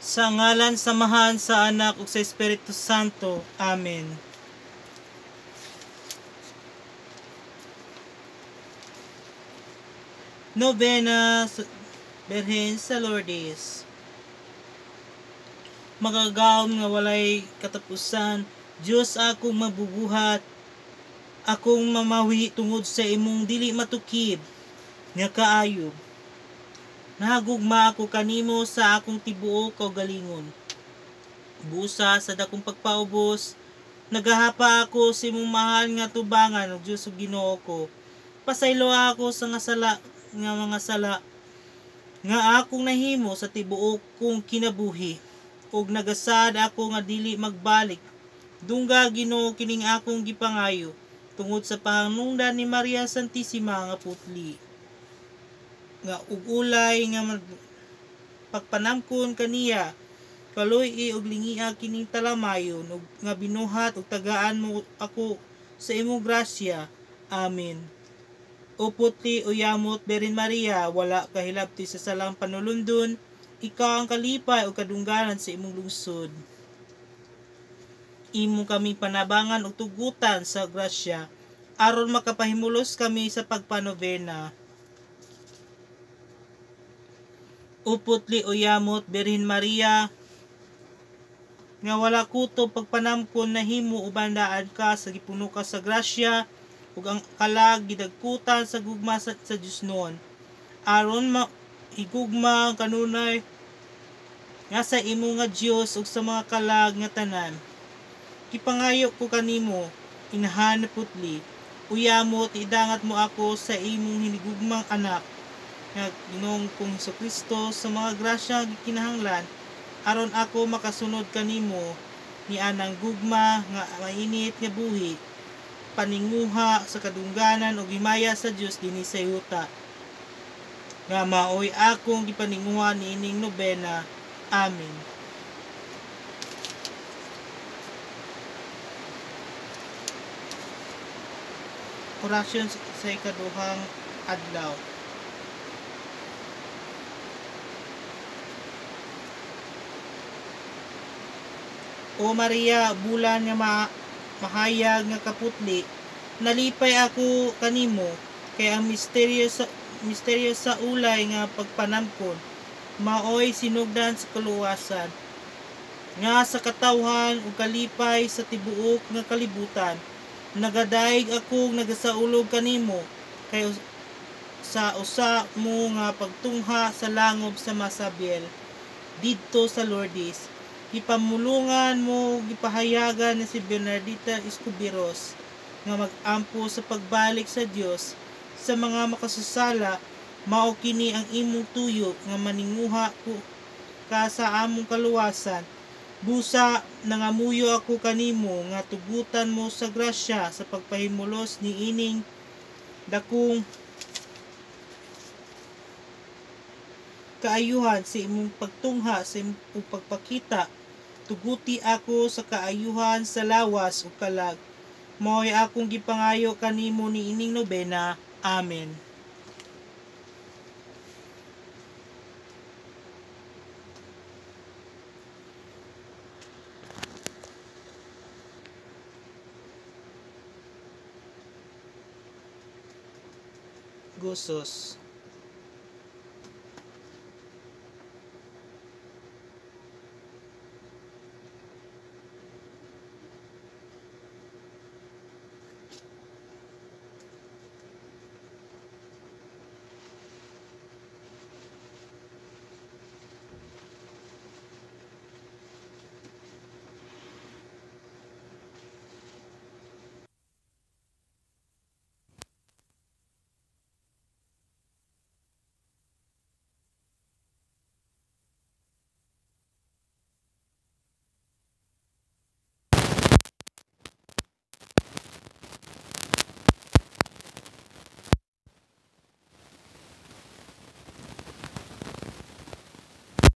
Sa ngalan samahan sa Anak ug sa Espiritu Santo. Amen. Novena sa Birhen sa Lourdes. Magagawom nga walay katapusan, Dios akong mabubuhat, akong mamawi tungod sa imong dili matukib nga kaayo. Nahagugma ako kanimo sa akong tibuok kaugalingon. Busa sa dakong pagpaubos, nagahapa ako sa imong mahal nga tubangan ug Dios ug Ginoo ko. Pasaylo ako sa mga sala nga akong nahimo sa tibuok kong kinabuhi, ug nagasad ako nga dili magbalik. Dungga Ginoo kining akong gipangayo tungod sa pahanungdan ni Maria Santissima nga putli. Nga ugulay nga pagpanamkon kaniya, kaluy og lingia kining talamayon ug nga binuhat ug tagaan mo ako sa imong grasya. Amen. O putli o yamot Birhen Maria, wala kahilabti sa salang panulundon, ikaw ang kalipay o kadungganan sa imong lungsod. Imo kaming panabangan o tugutan sa grasya, aron makapahimulos kami sa pagpanovena. O putli o yamot Birhen Maria, nga wala kutob pagpanamkon na himo ubandaan ka sa gipuno ka sa grasya, ug ang kalag gidagkutan sa gugma sa Dios noon, aron higugma ang kanunay nga sa imo nga Dios ug sa mga kalag nga tanan. Kipangayo ko kanimo, inahan na putli, uyamot idangat mo ako sa imong hinigugmang anak nga Ginoong kong Hesukristo sa mga grasya nga gikinahanglan, aron ako makasunod kanimo ni anang gugma nga mainit nga buhi, paninguha sa kadungganan o himaya sa Dios dinhi sa yuta. Nga maoy akong gipaninguha niining nobena. Amen. Orasyon sa ikaduhang adlaw. O Maria, bulan nga mahayag nga kaputli, nalipay ako kanimo, kay ang misteryo sa ulay nga pagpanamkon, maoy sinugdan sa kaluwasan, nga sa katawhan ug kalipay sa tibuok nga kalibutan. Nagadaig ako nagasaulog kanimo, kay sa usa mo nga pagtungha sa langob sa Masabel didto sa Lourdes. Ipamulungan mo gipahayagan na si Bernardita Escoberos nga mag-ampo sa pagbalik sa Dios sa mga makasasala. Mao kini ang imong tuyo nga maninguha ko ka sa among kaluwasan. Busa nangamuyo ako kanimo nga tugutan mo sa grasya sa pagpahimulos ni ining dakong kaayuhan sa imong pagtungha sa imong pagpakita. Tuguti ako sa kaayuhan sa lawas o kalag. Mao'y akong gipangayo kanimo ni ining nobena. Amen. Gustos.